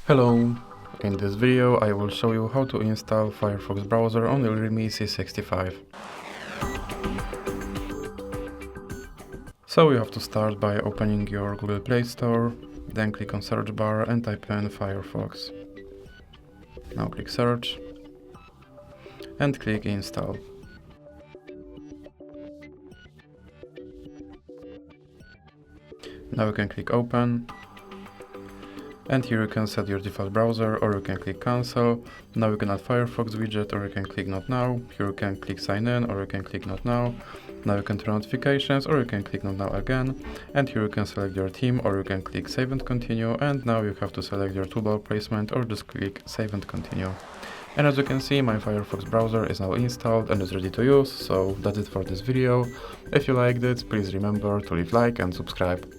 Hello! In this video I will show you how to install Firefox browser on your Realme C65. So you have to start by opening your Google Play Store, then click on search bar and type in Firefox. Now click search and click install. Now you can click open. And here you can set your default browser, or you can click cancel. Now you can add Firefox widget, or you can click not now. Here you can click sign in, or you can click not now. Now you can turn notifications, or you can click not now again. And here you can select your theme, or you can click save and continue. And now you have to select your toolbar placement, or just click save and continue. And as you can see, my Firefox browser is now installed and is ready to use. So that's it for this video. If you liked it, please remember to leave like and subscribe.